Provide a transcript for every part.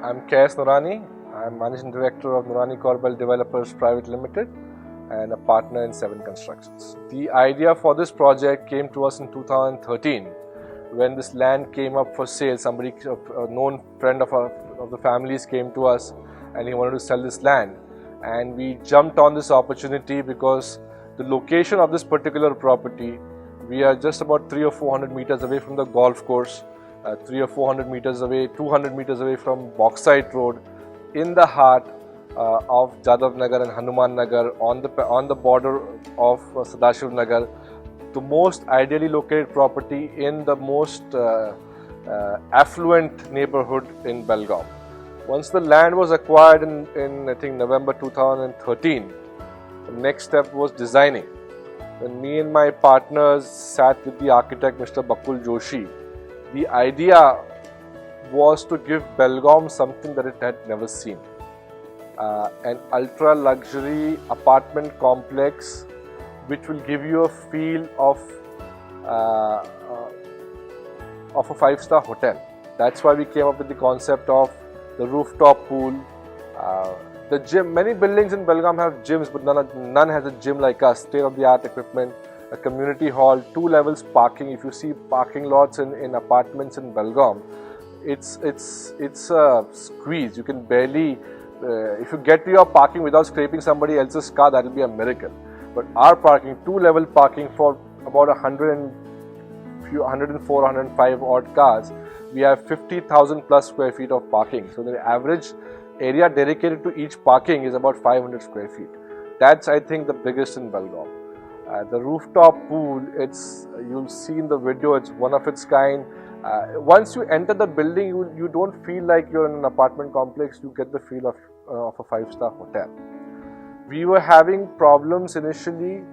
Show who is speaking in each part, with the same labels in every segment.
Speaker 1: I'm Qais Noorani. I'm Managing Director of Noorani Corbel Developers Private Limited and a partner in 7 Constructions. The idea for this project came to us in 2013 when this land came up for sale. Somebody, a known friend of the families, came to us and he wanted to sell this land. And we jumped on this opportunity because the location of this particular property, we are just about 300 or 400 meters away from the golf course, 300 or 400 meters away, 200 meters away from Bauxite Road, in the heart of Jadav Nagar and Hanuman Nagar, on the border of Sadashiv Nagar, the most ideally located property in the most affluent neighborhood in Belgaum. Once the land was acquired in I think November 2013, the next step was designing. When me and my partners sat with the architect Mr. Bakul Joshi, the idea was to give Belgaum something that it had never seen. An ultra luxury apartment complex which will give you a feel of a 5-star hotel. That's why we came up with the concept of the rooftop pool, the gym. Many buildings in Belgaum have gyms, but none has a gym like us. State-of-the-art equipment, a community hall, 2 levels parking. If you see parking lots in apartments in Belgaum, it's a squeeze. You can barely, if you get to your parking without scraping somebody else's car, that will be a miracle. But our parking, 2-level parking for about 104, 105 odd cars, we have 50,000 plus square feet of parking. So the average area dedicated to each parking is about 500 square feet. That's, I think, the biggest in Belgaum. The rooftop pool, you'll see in the video, it's one of its kind. Once you enter the building, you don't feel like you're in an apartment complex. You get the feel of a 5-star hotel. We were having problems initially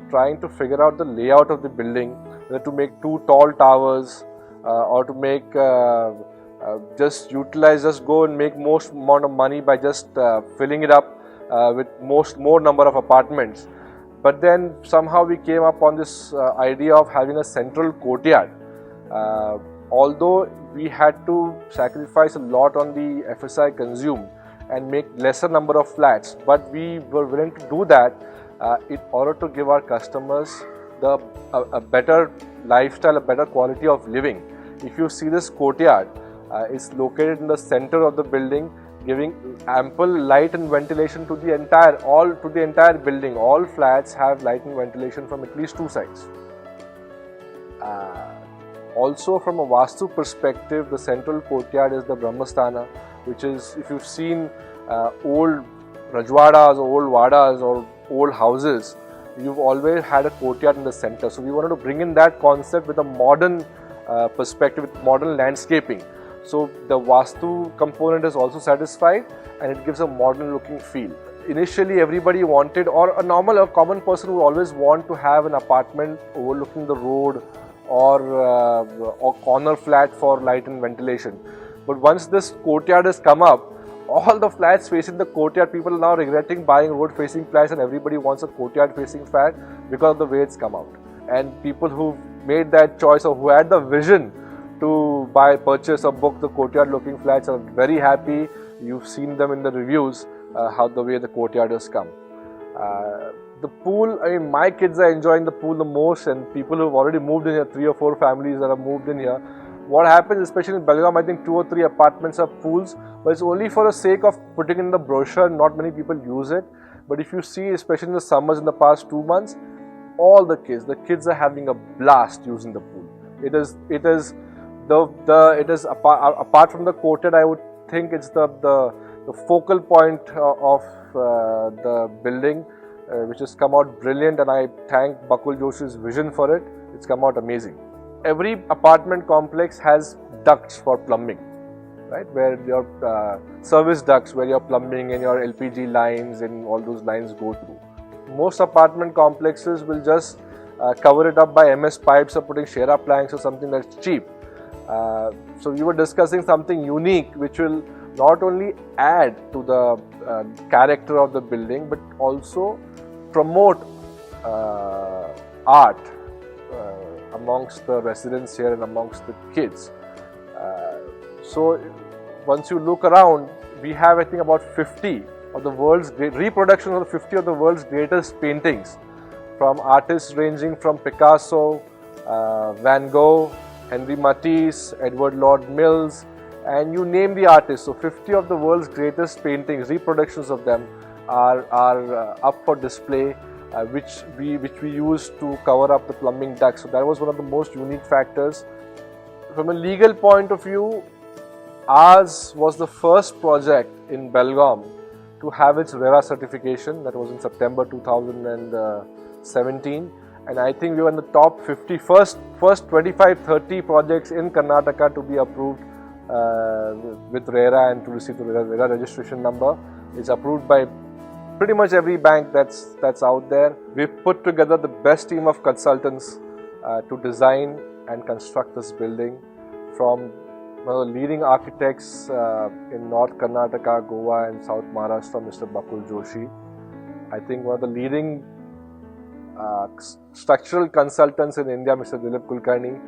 Speaker 1: trying to figure out the layout of the building, whether to make 2 tall towers or to make just go and make most amount of money by just filling it up with more number of apartments. But then somehow we came up on this idea of having a central courtyard. Although we had to sacrifice a lot on the FSI consumed and make lesser number of flats, but we were willing to do that in order to give our customers a better lifestyle, a better quality of living. If you see this courtyard, it's located in the center of the building, giving ample light and ventilation to the entire building. All flats have light and ventilation from at least 2 sides. Also, from a Vastu perspective, the central courtyard is the Brahmasthana, which is, if you've seen old Rajwadas or old Vadas or old houses, you've always had a courtyard in the center. So we wanted to bring in that concept with a modern perspective, with modern landscaping. So the Vastu component is also satisfied and it gives a modern looking feel. Initially everybody wanted, or a common person would always want to have an apartment overlooking the road or corner flat for light and ventilation. But once this courtyard has come up, all the flats facing the courtyard, people are now regretting buying road facing flats, and everybody wants a courtyard facing flat because of the way it's come out. And people who made that choice or who had the vision to purchase or book the courtyard looking flats are very happy. You've seen them in the reviews, how the way the courtyard has come. The pool, I mean, my kids are enjoying the pool the most, and people who have already moved in here, 3 or 4 families that have moved in here. What happens, especially in Belgaum, I think 2 or 3 apartments have pools, but it's only for the sake of putting in the brochure. Not many people use it. But if you see, especially in the summers in the past 2 months, all the kids are having a blast using the pool. It is apart from the courtyard, I would think it's the focal point of the building, which has come out brilliant, and I thank Bakul Joshi's vision for it. It's come out amazing. Every apartment complex has ducts for plumbing, right? Where your service ducts, where your plumbing and your LPG lines and all those lines go through. Most apartment complexes will just cover it up by MS pipes or putting Shera planks or something that's cheap. So we were discussing something unique which will not only add to the character of the building but also promote art amongst the residents here and amongst the kids. So once you look around, we have I think about 50 of the world's reproductions of the 50 of the world's greatest paintings, from artists ranging from Picasso, Van Gogh, Henri Matisse, Edward Lord Mills, and you name the artist. So 50 of the world's greatest paintings, reproductions of them, are up for display, which we use to cover up the plumbing ducts. So that was one of the most unique factors. From a legal point of view, ours was the first project in Belgaum to have its RERA certification. That was in September 2017, and I think we were in the top 50, first 25-30 projects in Karnataka to be approved with RERA and to receive the RERA registration number. It's approved by pretty much every bank that's out there. We've put together the best team of consultants to design and construct this building, from one of the leading architects in North Karnataka, Goa and South Maharashtra, Mr. Bakul Joshi. I think one of the leading structural consultants in India, Mr. Dilip Kulkarni,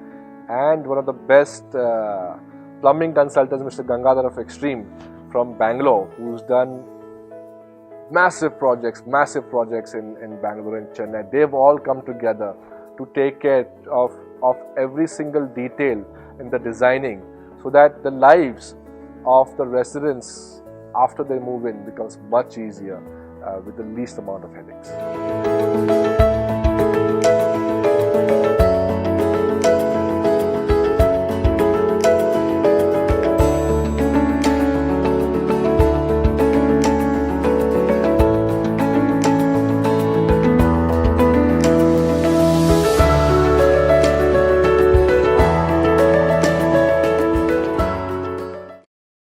Speaker 1: and one of the best plumbing consultants, Mr. Gangadhar of Extreme from Bangalore, who's done massive projects in Bangalore and Chennai. They've all come together to take care of every single detail in the designing, so that the lives of the residents after they move in becomes much easier with the least amount of headaches.